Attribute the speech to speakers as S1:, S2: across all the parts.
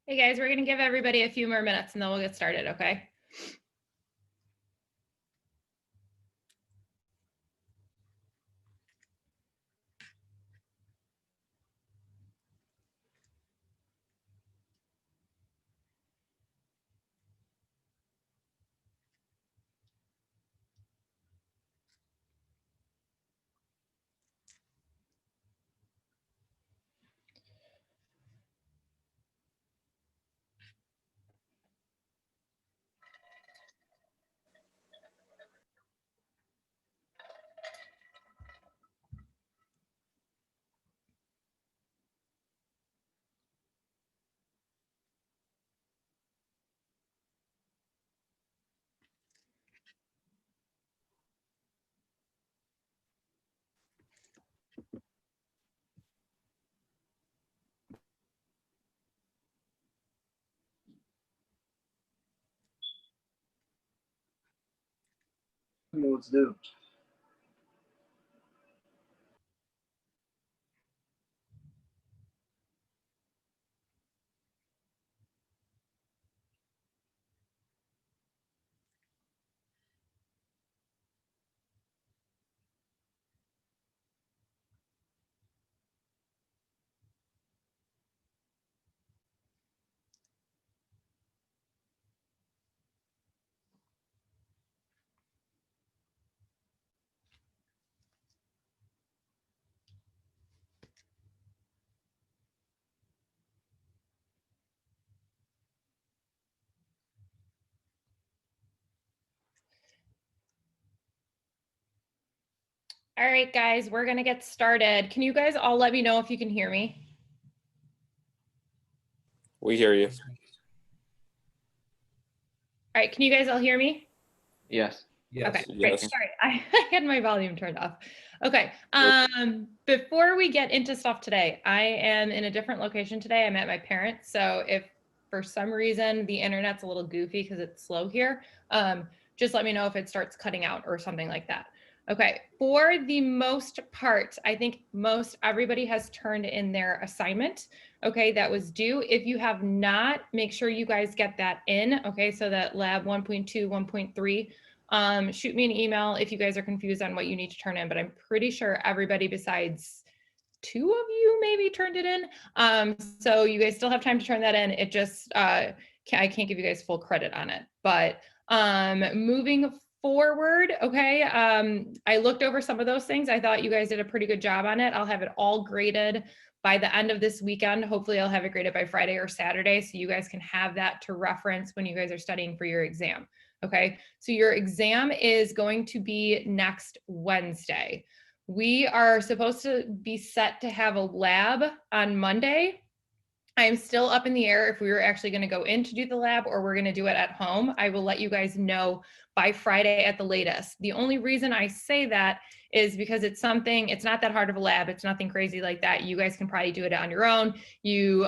S1: Hey guys, we're going to give everybody a few more minutes and then we'll get started, okay?
S2: Let's do.
S1: All right, guys, we're gonna get started. Can you guys all let me know if you can hear me?
S3: We hear you.
S1: All right, can you guys all hear me?
S4: Yes.
S1: Okay, great.
S3: Yes.
S1: Sorry, I had my volume turned off. Okay, before we get into stuff today, I am in a different location today. I'm at my parents', so if for some reason the internet's a little goofy because it's slow here, just let me know if it starts cutting out or something like that. Okay, for the most part, I think most everybody has turned in their assignment, okay, that was due. If you have not, make sure you guys get that in, okay, so that lab 1.2, 1.3, shoot me an email if you guys are confused on what you need to turn in, but I'm pretty sure everybody besides 2 of you maybe turned it in. So you guys still have time to turn that in. It just, I can't give you guys full credit on it, but moving forward, okay, I looked over some of those things. I thought you guys did a pretty good job on it. I'll have it all graded by the end of this weekend. Hopefully I'll have it graded by Friday or Saturday, so you guys can have that to reference when you guys are studying for your exam. Okay, so your exam is going to be next Wednesday. We are supposed to be set to have a lab on Monday. I'm still up in the air if we were actually going to go in to do the lab or we're going to do it at home. I will let you guys know by Friday at the latest. The only reason I say that is because it's not that hard of a lab. It's nothing crazy like that. You guys can probably do it on your own. You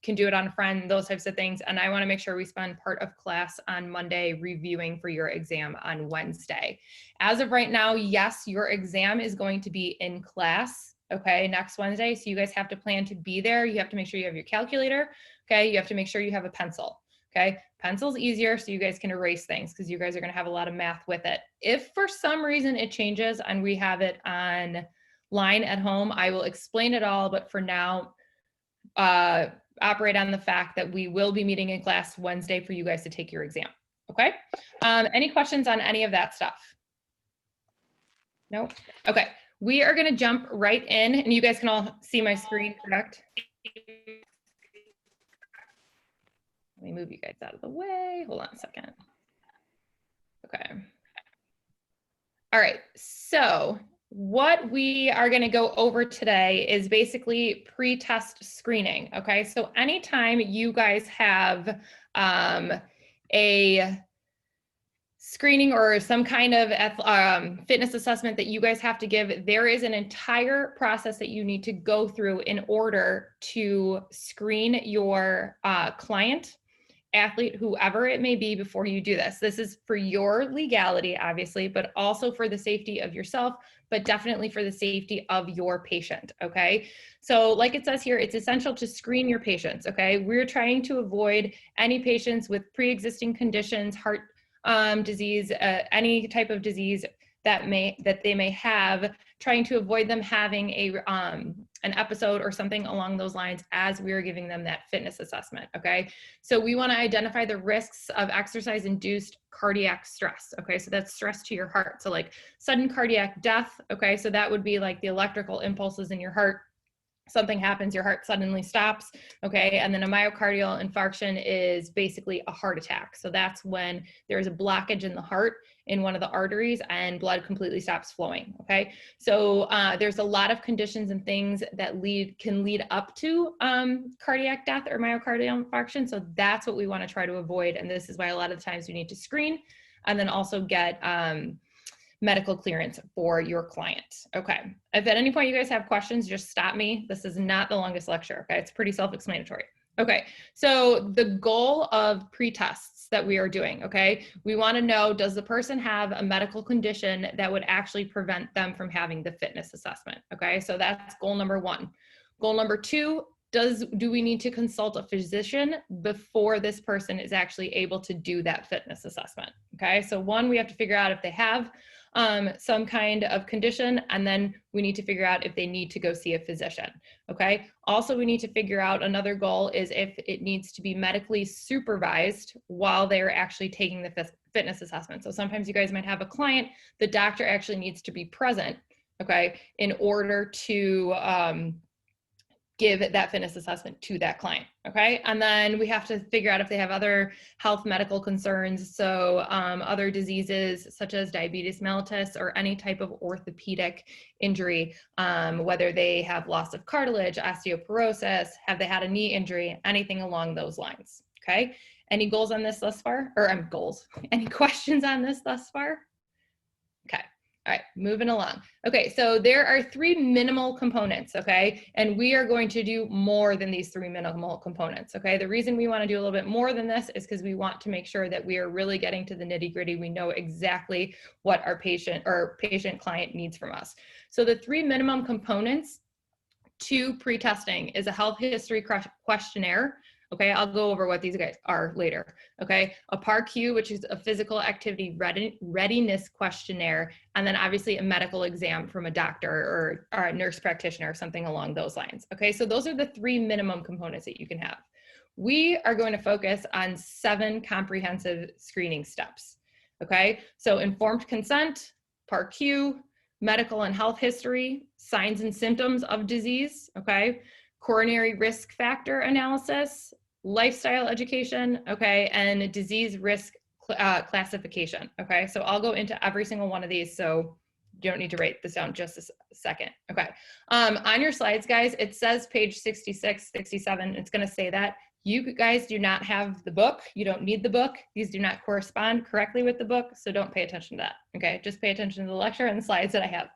S1: can do it on a friend, those types of things. And I want to make sure we spend part of class on Monday reviewing for your exam on Wednesday. As of right now, yes, your exam is going to be in class, okay, next Wednesday. So you guys have to plan to be there. You have to make sure you have your calculator, okay? You have to make sure you have a pencil, okay? Pencil's easier so you guys can erase things because you guys are going to have a lot of math with it. If for some reason it changes and we have it on line at home, I will explain it all, but for now, operate on the fact that we will be meeting in class Wednesday for you guys to take your exam, okay? Any questions on any of that stuff? No? Okay, we are gonna jump right in and you guys can all see my screen, correct? Let me move you guys out of the way. Hold on a second. Okay. All right, so what we are going to go over today is basically pre-test screening, okay? So anytime you guys have a screening or some kind of fitness assessment that you guys have to give, there is an entire process that you need to go through in order to screen your client, athlete, whoever it may be, before you do this. This is for your legality, obviously, but also for the safety of yourself, but definitely for the safety of your patient, okay? So like it says here, it's essential to screen your patients, okay? We're trying to avoid any patients with pre-existing conditions, heart disease, any type of disease that they may have, trying to avoid them having an episode or something along those lines as we are giving them that fitness assessment, okay? So we wanna identify the risks of exercise-induced cardiac stress, okay? So that's stress to your heart. So like sudden cardiac death, okay? So that would be like the electrical impulses in your heart. Something happens, your heart suddenly stops, okay? And then a myocardial infarction is basically a heart attack. So that's when there's a blockage in the heart in one of the arteries and blood completely stops flowing, okay? So there's a lot of conditions and things that can lead up to cardiac death or myocardial infarction. So that's what we want to try to avoid. And this is why a lot of the times we need to screen and then also get medical clearance for your client. Okay, if at any point you guys have questions, just stop me. This is not the longest lecture, okay? It's pretty self-explanatory. Okay, so the goal of pre-tests that we are doing, okay? We wanna know, does the person have a medical condition that would actually prevent them from having the fitness assessment, okay? So that's goal number 1. Goal number 2, do we need to consult a physician before this person is actually able to do that fitness assessment, okay? So 1, we have to figure out if they have some kind of condition, and then we need to figure out if they need to go see a physician, okay? Also, we need to figure out, another goal is if it needs to be medically supervised while they're actually taking the fitness assessment. So sometimes you guys might have a client, the doctor actually needs to be present, okay, in order to give that fitness assessment to that client, okay? And then we have to figure out if they have other health medical concerns, so other diseases such as diabetes mellitus or any type of orthopedic injury, whether they have loss of cartilage, osteoporosis, have they had a knee injury, anything along those lines, okay? Any goals on this thus far? Or goals, any questions on this thus far? Okay. All right, moving along. Okay, so there are 3 minimal components, okay? And we are going to do more than these 3 minimal components, okay? The reason we want to do a little bit more than this is because we want to make sure that we are really getting to the nitty-gritty. We know exactly what our patient client needs from us. So the 3 minimum components to pre-testing is a health history questionnaire. Okay, I'll go over what these guys are later. Okay, a PAR-Q, which is a physical activity readiness questionnaire, and then obviously a medical exam from a doctor or a nurse practitioner or something along those lines. Okay, so those are the 3 minimum components that you can have. We are going to focus on 7 comprehensive screening steps. Okay, so informed consent, PAR-Q, medical and health history, signs and symptoms of disease, okay, coronary risk factor analysis, lifestyle education, okay, and disease risk classification, okay? So I'll go into every single one of these, so you don't need to write this down just a second, okay? On your slides, guys, it says page 66, 67, it's gonna say that. You guys do not have the book. You don't need the book. These do not correspond correctly with the book, so don't pay attention to that, okay? Just pay attention to the lecture and the slides that I have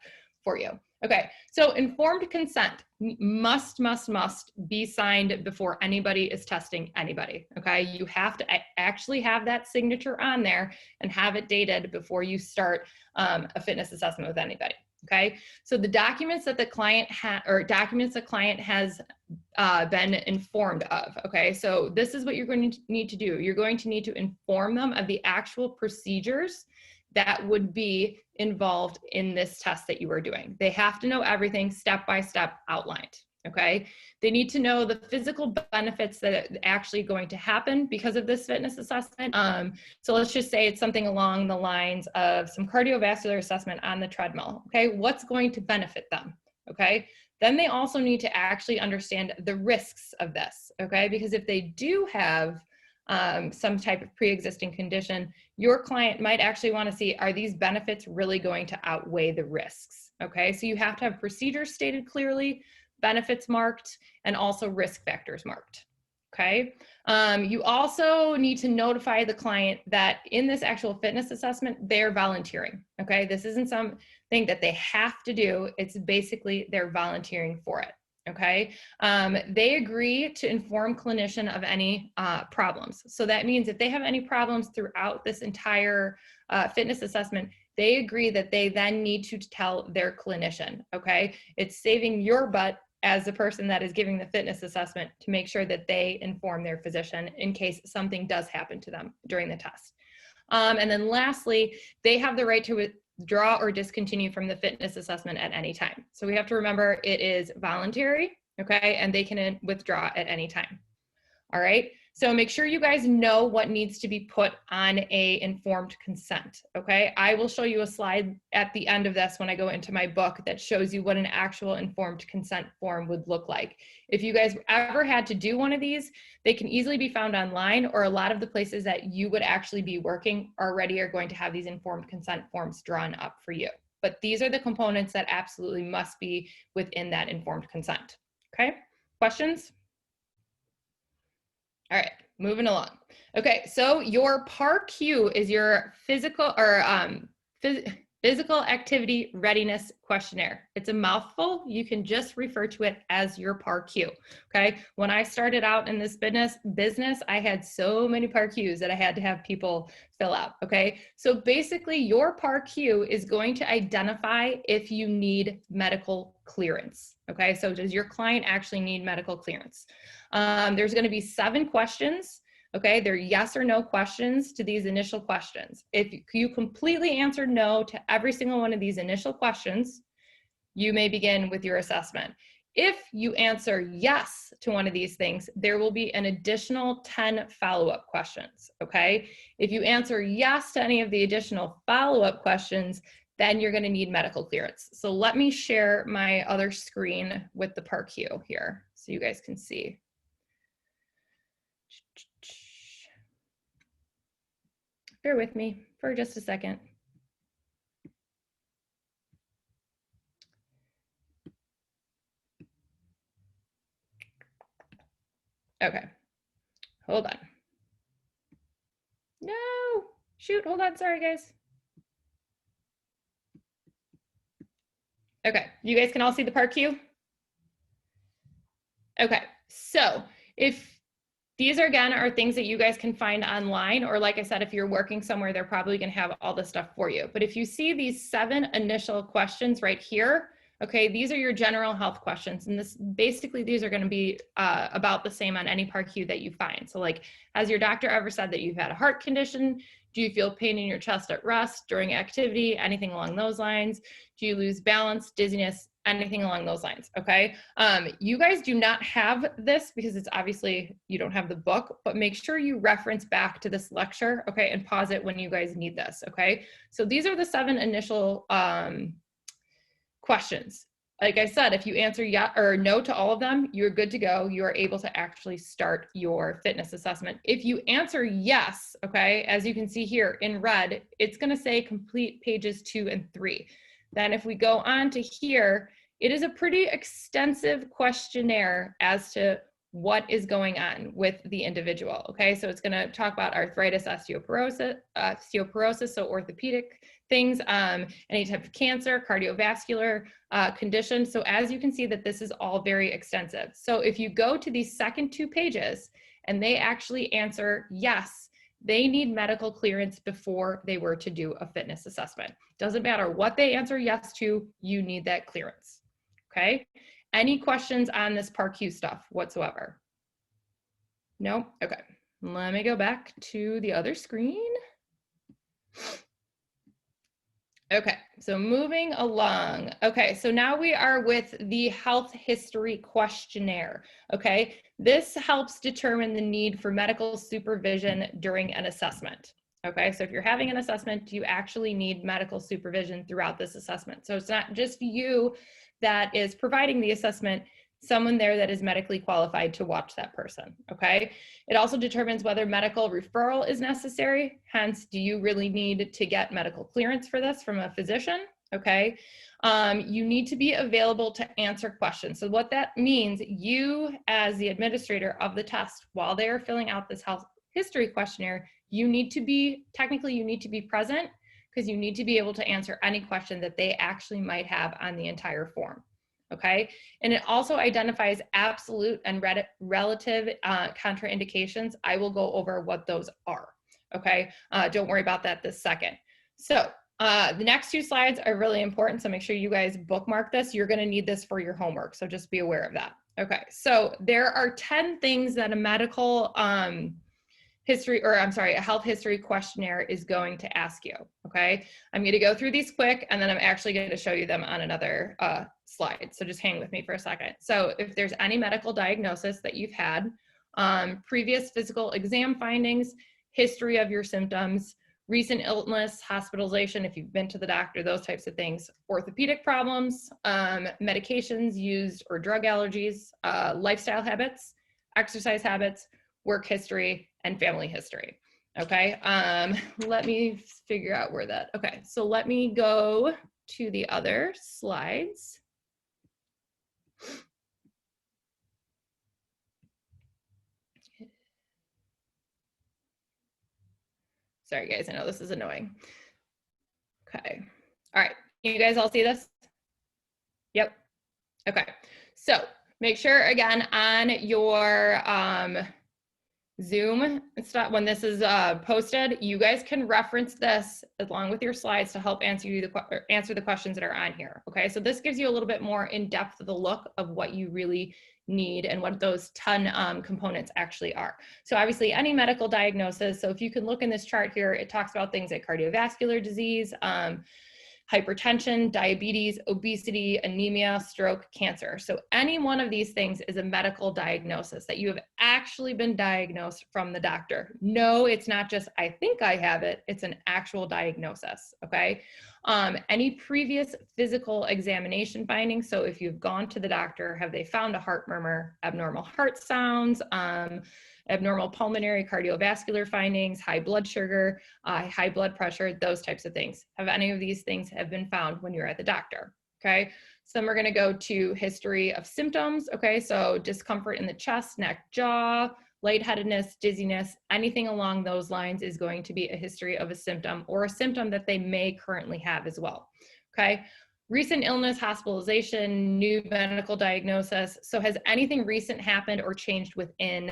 S1: for you. Okay, so informed consent must be signed before anybody is testing anybody, okay? You have to actually have that signature on there and have it dated before you start a fitness assessment with anybody, okay? So the documents that the client has been informed of, okay? So this is what you're going to need to do. You're going to need to inform them of the actual procedures that would be involved in this test that you are doing. They have to know everything step by step outlined, okay? They need to know the physical benefits that are actually going to happen because of this fitness assessment. So let's just say it's something along the lines of some cardiovascular assessment on the treadmill, okay? What's going to benefit them, okay? Then they also need to actually understand the risks of this, okay? Because if they do have some type of pre-existing condition, your client might actually want to see, are these benefits really going to outweigh the risks? Okay, so you have to have procedures stated clearly, benefits marked, and also risk factors marked. Okay, you also need to notify the client that in this actual fitness assessment, they're volunteering. Okay, this isn't something that they have to do, it's basically they're volunteering for it. Okay, they agree to inform clinician of any problems. So that means if they have any problems throughout this entire fitness assessment, they agree that they then need to tell their clinician, okay? It's saving your butt as the person that is giving the fitness assessment to make sure that they inform their physician in case something does happen to them during the test. And then lastly, they have the right to withdraw or discontinue from the fitness assessment at any time. So we have to remember it is voluntary, okay? And they can withdraw at any time. All right, so make sure you guys know what needs to be put on a informed consent, okay? I will show you a slide at the end of this when I go into my book that shows you what an actual informed consent form would look like. If you guys ever had to do one of these, they can easily be found online, or a lot of the places that you would actually be working already are going to have these informed consent forms drawn up for you. But these are the components that absolutely must be within that informed consent, okay? Questions? All right, moving along. Okay, so your PAR-Q is your physical activity readiness questionnaire. It's a mouthful. You can just refer to it as your PAR-Q, okay? When I started out in this business, I had so many PAR-Qs that I had to have people fill out, okay? So basically your PAR-Q is going to identify if you need medical clearance, okay? So does your client actually need medical clearance? There's going to be 7 questions, okay? They're yes or no questions to these initial questions. If you completely answered no to every single one of these initial questions, you may begin with your assessment. If you answer yes to one of these things, there will be an additional 10 follow-up questions, okay? If you answer yes to any of the additional follow-up questions, then you're going to need medical clearance. So let me share my other screen with the PARQ here so you guys can see. Bear with me for just a second. Okay, hold on. No, shoot, hold on, sorry guys. Okay, you guys can all see the PARQ? Okay, so if these are, again, are things that you guys can find online, or like I said, if you're working somewhere, they're probably gonna have all this stuff for you. But if you see these 7 initial questions right here, okay, these are your general health questions. And this basically, these are gonna be about the same on any PARQ that you find. So like, has your doctor ever said that you've had a heart condition? Do you feel pain in your chest at rest, during activity, anything along those lines? Do you lose balance, dizziness, anything along those lines, okay? You guys do not have this because it's obviously, you don't have the book, but make sure you reference back to this lecture, okay, and pause it when you guys need this, okay? So these are the 7 initial questions. Like I said, if you answer yes or no to all of them, you're good to go. You are able to actually start your fitness assessment. If you answer yes, okay, as you can see here in red, it's gonna say complete pages 2 and 3. Then if we go on to here, it is a pretty extensive questionnaire as to what is going on with the individual, okay? So it's gonna talk about arthritis, osteoporosis, so orthopedic things, any type of cancer, cardiovascular condition. So as you can see that this is all very extensive. So if you go to these second 2 pages and they actually answer yes, they need medical clearance before they were to do a fitness assessment. Doesn't matter what they answer yes to, you need that clearance, okay? Any questions on this PARQ stuff whatsoever? No? Okay, let me go back to the other screen. Okay, so moving along. Okay, so now we are with the health history questionnaire. Okay, this helps determine the need for medical supervision during an assessment. Okay, so if you're having an assessment, you actually need medical supervision throughout this assessment. So it's not just you that is providing the assessment, someone there that is medically qualified to watch that person, okay? It also determines whether medical referral is necessary. Hence, do you really need to get medical clearance for this from a physician, okay? You need to be available to answer questions. So what that means, you as the administrator of the test, while they're filling out this health history questionnaire, you need to be, technically you need to be present because you need to be able to answer any question that they actually might have on the entire form. Okay, and it also identifies absolute and relative contraindications. I will go over what those are. Okay, don't worry about that this second. So the next 2 slides are really important, so make sure you guys bookmark this. You're going to need this for your homework, so just be aware of that. Okay, so there are 10 things that a medical a health history questionnaire is going to ask you, okay? I'm gonna go through these quick and then I'm actually gonna show you them on another slide. So just hang with me for a second. So if there's any medical diagnosis that you've had, previous physical exam findings, history of your symptoms, recent illness, hospitalization, if you've been to the doctor, those types of things, orthopedic problems, medications used or drug allergies, lifestyle habits, exercise habits, work history, and family history. Okay, let me figure out where that, okay, so let me go to the other slides. Sorry guys, I know this is annoying. Okay, all right, can you guys all see this? Yep, okay, so make sure again on your Zoom stuff, when this is posted, you guys can reference this along with your slides to help answer the questions that are on here. Okay, so this gives you a little bit more in depth of the look of what you really need and what those 10 components actually are. So obviously any medical diagnosis. So if you can look in this chart here, it talks about things like cardiovascular disease, hypertension, diabetes, obesity, anemia, stroke, cancer. So any one of these things is a medical diagnosis that you have actually been diagnosed from the doctor. No, it's not just, I think I have it, it's an actual diagnosis, okay? Any previous physical examination findings. So if you've gone to the doctor, have they found a heart murmur, abnormal heart sounds, abnormal pulmonary cardiovascular findings, high blood sugar, high blood pressure, those types of things. Have any of these things have been found when you're at the doctor? Okay. Some are going to go to history of symptoms. Okay. So discomfort in the chest, neck, jaw, lightheadedness, dizziness, anything along those lines is going to be a history of a symptom or a symptom that they may currently have as well. Okay. Recent illness, hospitalization, new medical diagnosis. So has anything recent happened or changed within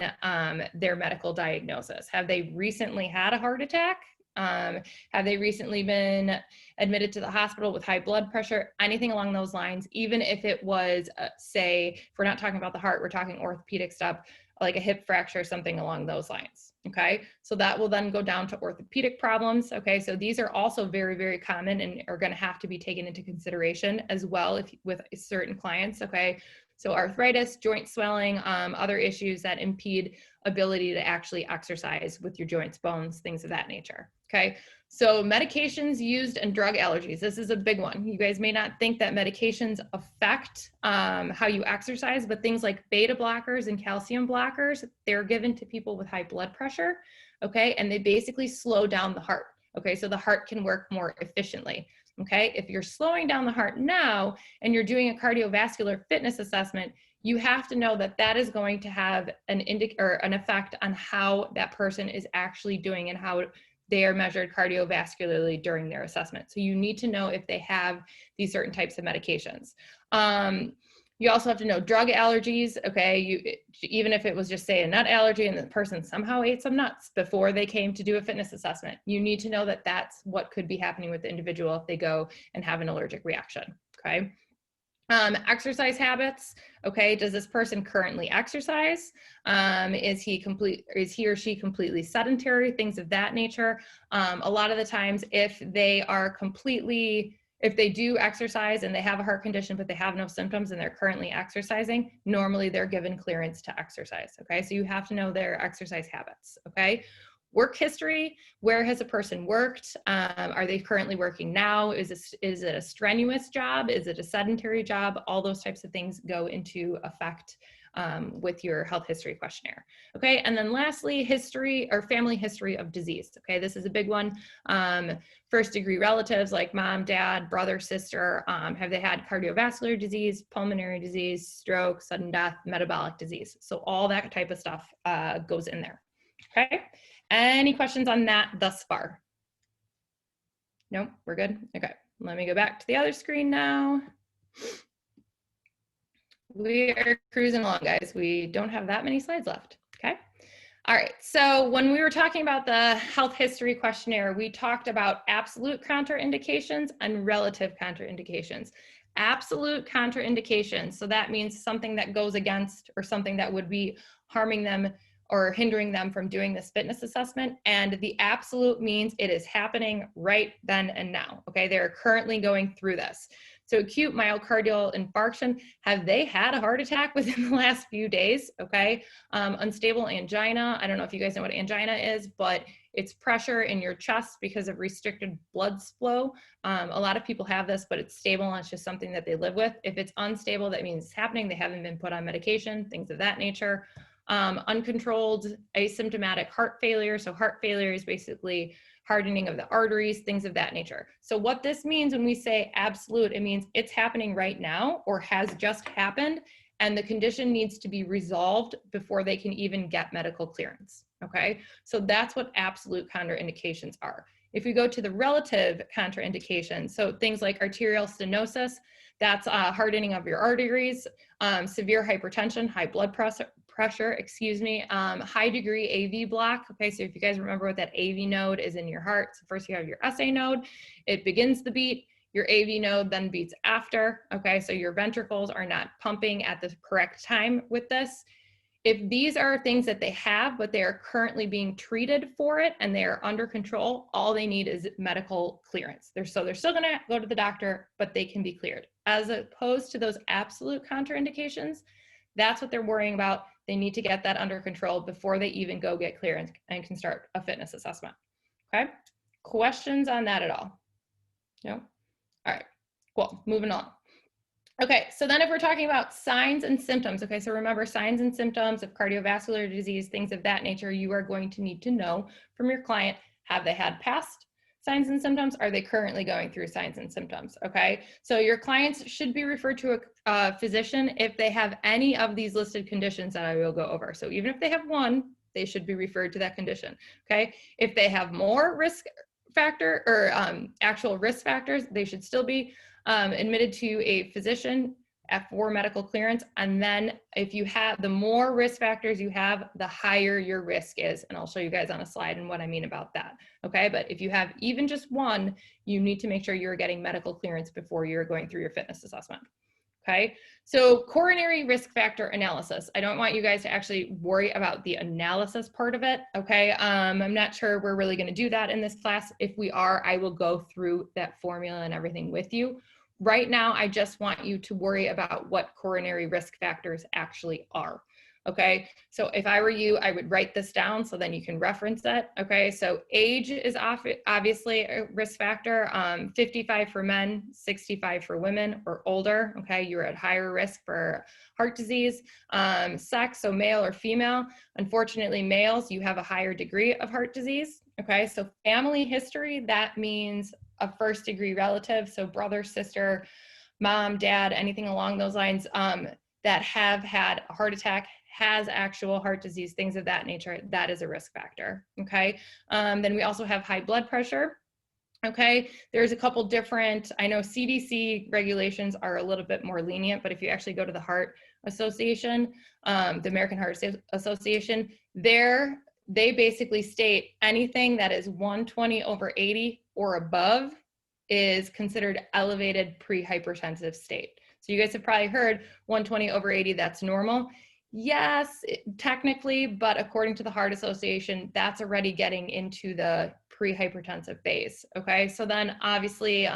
S1: their medical diagnosis? Have they recently had a heart attack? Have they recently been admitted to the hospital with high blood pressure? Anything along those lines, even if it was, say, if we're not talking about the heart, we're talking orthopedic stuff, like a hip fracture, something along those lines. Okay, so that will then go down to orthopedic problems. Okay, so these are also very, very common and are going to have to be taken into consideration as well if with certain clients. Okay, so arthritis, joint swelling, other issues that impede ability to actually exercise with your joints, bones, things of that nature. Okay, so medications used and drug allergies. This is a big one. You guys may not think that medications affect how you exercise, but things like beta blockers and calcium blockers, they're given to people with high blood pressure. Okay, and they basically slow down the heart. Okay, so the heart can work more efficiently. Okay, if you're slowing down the heart now and you're doing a cardiovascular fitness assessment, you have to know that that is going to have an effect on how that person is actually doing and how they are measured cardiovascularly during their assessment. So you need to know if they have these certain types of medications. You also have to know drug allergies. Okay, even if it was just say a nut allergy and the person somehow ate some nuts before they came to do a fitness assessment, you need to know that that's what could be happening with the individual if they go and have an allergic reaction. Okay. Exercise habits. Okay, does this person currently exercise? Is he or she completely sedentary? Things of that nature. A lot of the times, if they do exercise and they have a heart condition, but they have no symptoms and they're currently exercising, normally they're given clearance to exercise. Okay, so you have to know their exercise habits. Okay. Work history, where has a person worked? Are they currently working now? Is it a strenuous job? Is it a sedentary job? All those types of things go into effect with your health history questionnaire. Okay, and then lastly, history or family history of disease. Okay, this is a big one. First degree relatives like mom, dad, brother, sister, have they had cardiovascular disease, pulmonary disease, stroke, sudden death, metabolic disease? So all that type of stuff goes in there. Okay. Any questions on that thus far? No, we're good. Okay, let me go back to the other screen now. We are cruising along, guys. We don't have that many slides left. Okay. All right. So when we were talking about the health history questionnaire, we talked about absolute contraindications and relative contraindications. Absolute contraindications. So that means something that goes against or something that would be harming them or hindering them from doing this fitness assessment. And the absolute means it is happening right then and now. Okay, they're currently going through this. So acute myocardial infarction, have they had a heart attack within the last few days? Okay, unstable angina, I don't know if you guys know what angina is, but it's pressure in your chest because of restricted blood flow. A lot of people have this, but it's stable and it's just something that they live with. If it's unstable, that means it's happening. They haven't been put on medication, things of that nature. Uncontrolled asymptomatic heart failure. So heart failure is basically hardening of the arteries, things of that nature. So what this means when we say absolute, it means it's happening right now or has just happened, and the condition needs to be resolved before they can even get medical clearance. Okay, so that's what absolute contraindications are. If we go to the relative contraindications, so things like arterial stenosis, that's hardening of your arteries, severe hypertension, high blood pressure, high degree AV block. Okay, so if you guys remember what that AV node is in your heart, so first you have your SA node, it begins the beat, your AV node then beats after. Okay, so your ventricles are not pumping at the correct time with this. If these are things that they have, but they are currently being treated for it and they are under control, all they need is medical clearance. They're still gonna go to the doctor, but they can be cleared. As opposed to those absolute contraindications, that's what they're worrying about. They need to get that under control before they even go get clearance and can start a fitness assessment. Okay, questions on that at all? No? All right, cool, moving on. Okay, so then if we're talking about signs and symptoms, okay, so remember signs and symptoms of cardiovascular disease, things of that nature, you are going to need to know from your client, have they had past signs and symptoms? Are they currently going through signs and symptoms? Okay, so your clients should be referred to a physician if they have any of these listed conditions that I will go over. So even if they have one, they should be referred to that condition. Okay, if they have more risk factor or actual risk factors, they should still be admitted to a physician for medical clearance. And then if you have, the more risk factors you have, the higher your risk is. And I'll show you guys on a slide and what I mean about that. Okay, but if you have even just one, you need to make sure you're getting medical clearance before you're going through your fitness assessment. Okay, so coronary risk factor analysis. I don't want you guys to actually worry about the analysis part of it. Okay, I'm not sure we're really going to do that in this class. If we are, I will go through that formula and everything with you. Right now, I just want you to worry about what coronary risk factors actually are. Okay, so if I were you, I would write this down so then you can reference it. Okay, so age is obviously a risk factor, 55 for men, 65 for women or older. Okay, you're at higher risk for heart disease. Sex, so male or female. Unfortunately, males, you have a higher degree of heart disease. Okay, so family history, that means a first degree relative, so brother, sister, mom, dad, anything along those lines that have had a heart attack, has actual heart disease, things of that nature, that is a risk factor. Okay, then we also have high blood pressure. Okay, there's a couple different, I know CDC regulations are a little bit more lenient, but if you actually go to the Heart Association, the American Heart Association, they basically state anything that is 120/80 or above is considered elevated pre-hypertensive state. So you guys have probably heard 120/80, that's normal. Yes, technically, but according to the Heart Association, that's already getting into the pre-hypertensive phase. Okay, so then obviously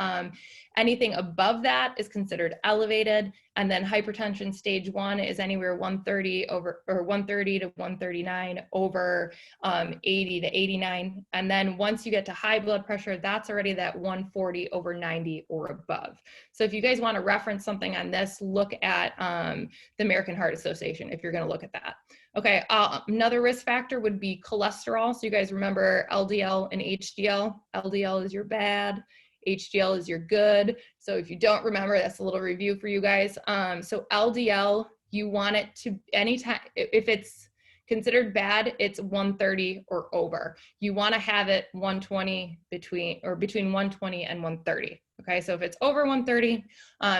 S1: anything above that is considered elevated, and then hypertension stage 1 is anywhere 130 over, or 130 to 139 over 80 to 89, and then once you get to high blood pressure, that's already that 140/90 or above. So if you guys want to reference something on this, look at the American Heart Association if you're going to look at that. Okay, another risk factor would be cholesterol. So you guys remember LDL and HDL. LDL is your bad, HDL is your good. So if you don't remember, that's a little review for you guys. So LDL, you want it to, anytime, if it's considered bad, it's 130 or over. You want to have it 120 between 120 and 130. Okay, so if it's over 130,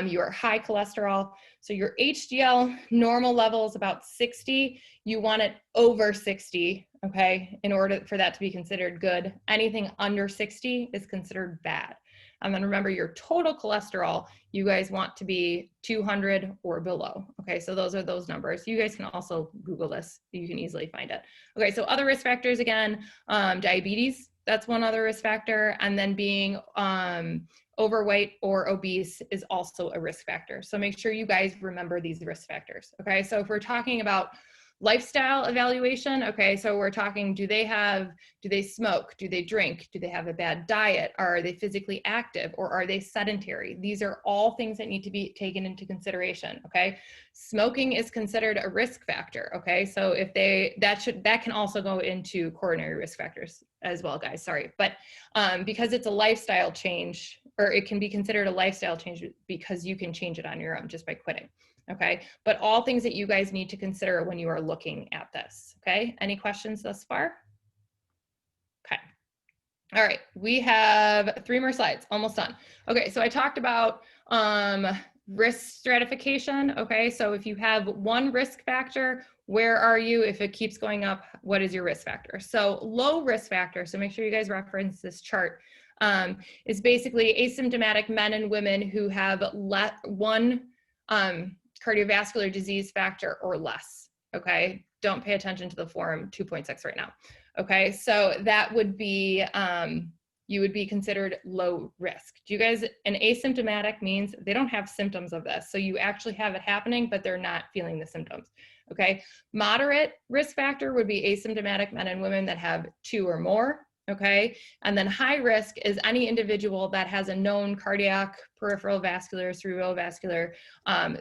S1: you are high cholesterol. So your HDL normal level is about 60. You want it over 60, okay, in order for that to be considered good. Anything under 60 is considered bad. And then remember your total cholesterol, you guys want to be 200 or below. Okay, so those are those numbers. You guys can also Google this. You can easily find it. Okay, so other risk factors again, diabetes, that's one other risk factor. And then being overweight or obese is also a risk factor. So make sure you guys remember these risk factors. Okay, so if we're talking about lifestyle evaluation, okay, so we're talking, do they smoke, do they drink, do they have a bad diet, are they physically active, or are they sedentary? These are all things that need to be taken into consideration. Okay, smoking is considered a risk factor. Okay, so if that can also go into coronary risk factors as well, guys, sorry, but because it's a lifestyle change, or it can be considered a lifestyle change because you can change it on your own just by quitting. Okay, but all things that you guys need to consider when you are looking at this. Okay, any questions thus far? Okay, all right, we have 3 more slides, almost done. Okay, so I talked about risk stratification. Okay, so if you have one risk factor, where are you? If it keeps going up, what is your risk factor? So low risk factor, so make sure you guys reference this chart, is basically asymptomatic men and women who have one cardiovascular disease factor or less. Okay, don't pay attention to the form 2.6 right now. Okay, so that would be, you would be considered low risk. Do you guys, an asymptomatic means they don't have symptoms of this. So you actually have it happening, but they're not feeling the symptoms. Okay, moderate risk factor would be asymptomatic men and women that have 2 or more. Okay. And then high risk is any individual that has a known cardiac, peripheral vascular, cerebrovascular,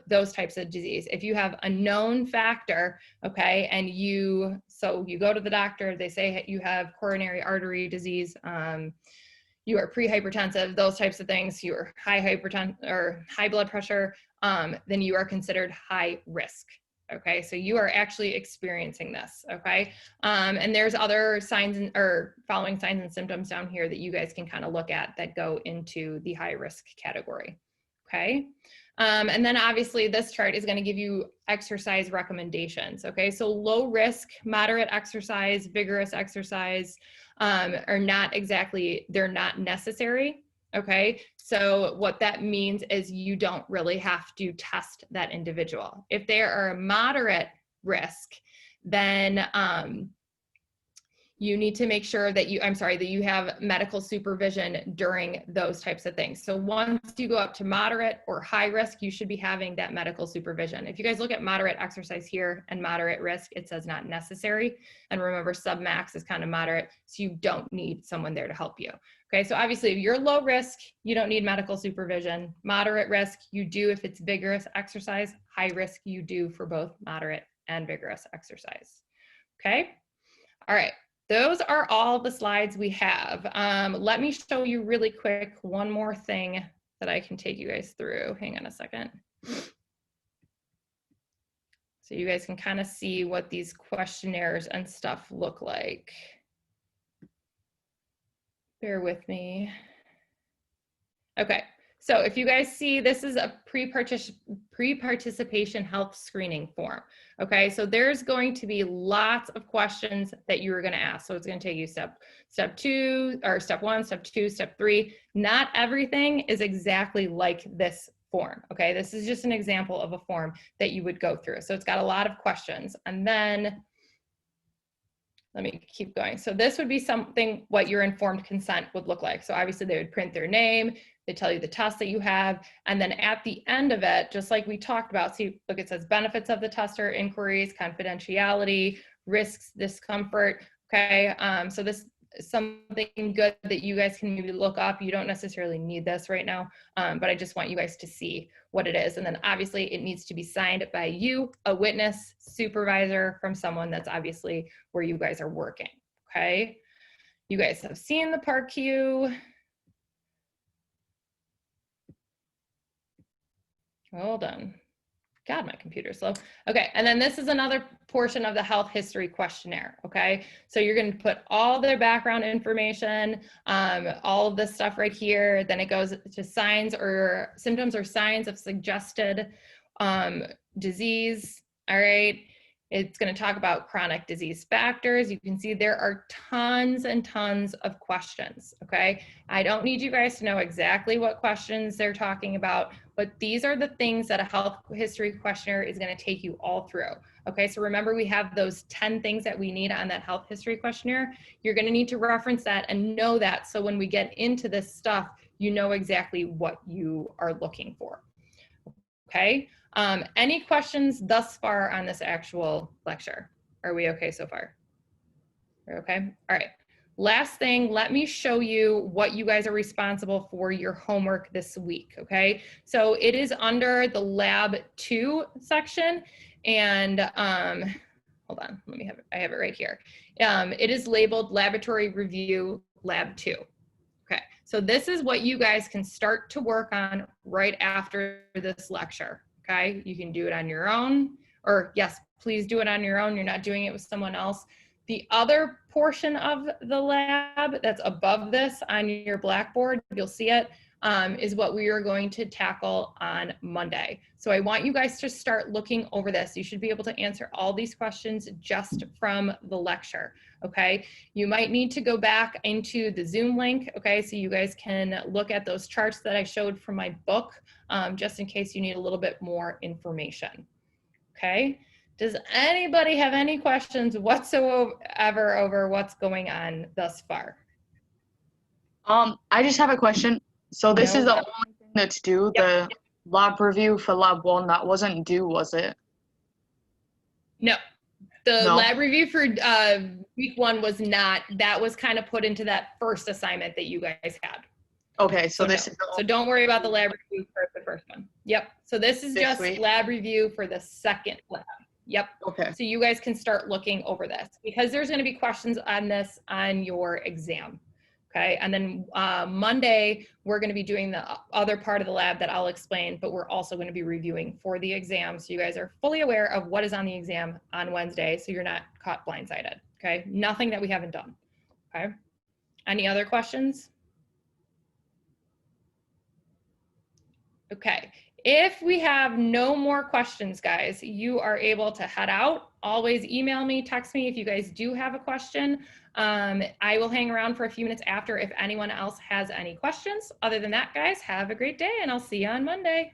S1: those types of disease. If you have a known factor, okay, and you go to the doctor, they say you have coronary artery disease, you are pre-hypertensive, those types of things, you are high hypertension or high blood pressure, then you are considered high risk. Okay, so you are actually experiencing this, okay? And there's other signs or following signs and symptoms down here that you guys can kind of look at that go into the high risk category, okay? And then obviously this chart is gonna give you exercise recommendations, okay? So low risk, moderate exercise, vigorous exercise are not exactly, they're not necessary. Okay, so what that means is you don't really have to test that individual. If they are a moderate risk, then you need to make sure that you have medical supervision during those types of things. So once you go up to moderate or high risk, you should be having that medical supervision. If you guys look at moderate exercise here and moderate risk, it says not necessary. And remember, submax is kind of moderate, so you don't need someone there to help you. Okay, so obviously if you're low risk, you don't need medical supervision. Moderate risk, you do if it's vigorous exercise. High risk, you do for both moderate and vigorous exercise. Okay, all right. Those are all the slides we have. Let me show you really quick one more thing that I can take you guys through. Hang on a second. So you guys can kind of see what these questionnaires and stuff look like. Bear with me. Okay, so if you guys see, this is a pre-participation health screening form. Okay, so there's going to be lots of questions that you're going to ask. So it's going to take you step 2 or step 1, step 2, step 3. Not everything is exactly like this form. Okay, this is just an example of a form that you would go through. So it's got a lot of questions. And then let me keep going. So this would be something what your informed consent would look like. So obviously they would print their name, they tell you the test that you have, and then at the end of it, just like we talked about, see, look, it says benefits of the tester, inquiries, confidentiality, risks, discomfort. Okay, so this is something good that you guys can maybe look up. You don't necessarily need this right now, but I just want you guys to see what it is. And then obviously it needs to be signed by you, a witness, supervisor, from someone that's obviously where you guys are working, okay? You guys have seen the PAR-Q. Hold on. God, my computer's slow. Okay, and then this is another portion of the health history questionnaire, okay? So you're gonna put all their background information, all of this stuff right here, then it goes to signs or symptoms or signs of suggested disease, all right? It's gonna talk about chronic disease factors. You can see there are tons and tons of questions, okay? I don't need you guys to know exactly what questions they're talking about, but these are the things that a health history questionnaire is gonna take you all through, okay? So remember, we have those 10 things that we need on that health history questionnaire. You're gonna need to reference that and know that, so when we get into this stuff, you know exactly what you are looking for, okay? Any questions thus far on this actual lecture? Are we okay so far? We're okay? All right. Last thing, let me show you what you guys are responsible for your homework this week, okay? So it is under the Lab 2 section, and hold on, let me have it, I have it right here. It is labeled Laboratory Review Lab 2. Okay, so this is what you guys can start to work on right after this lecture, okay? You can do it on your own, or yes, please do it on your own. You're not doing it with someone else. The other portion of the lab that's above this on your Blackboard, you'll see it, is what we are going to tackle on Monday. So I want you guys to start looking over this. You should be able to answer all these questions just from the lecture, okay? You might need to go back into the Zoom link, okay? So you guys can look at those charts that I showed from my book, just in case you need a little bit more information, okay? Does anybody have any questions whatsoever over what's going on thus far?
S3: I just have a question. So this
S1: No.
S3: is the only thing that's due, the lab review for lab 1, that wasn't due, was it?
S1: No, The
S3: No.
S1: lab review for week 1 was not, that was kind of put into that first assignment that you guys had.
S3: Okay, so
S1: So,
S3: this
S1: no.
S3: is
S1: So don't worry about the lab review for the first one. Yep. So this is
S3: This
S1: just
S3: week?
S1: lab review for the second lab. Yep.
S3: okay.
S1: So you guys can start looking over this because there's going to be questions on this on your exam. Okay. And then Monday, we're going to be doing the other part of the lab that I'll explain, but we're also going to be reviewing for the exam. So you guys are fully aware of what is on the exam on Wednesday. So you're not caught blindsided. Okay. Nothing that we haven't done. Okay. Any other questions? Okay. If we have no more questions, guys, you are able to head out. Always email me, text me if you guys do have a question. I will hang around for a few minutes after if anyone else has any questions. Other than that, guys, have a great day and I'll see you on Monday.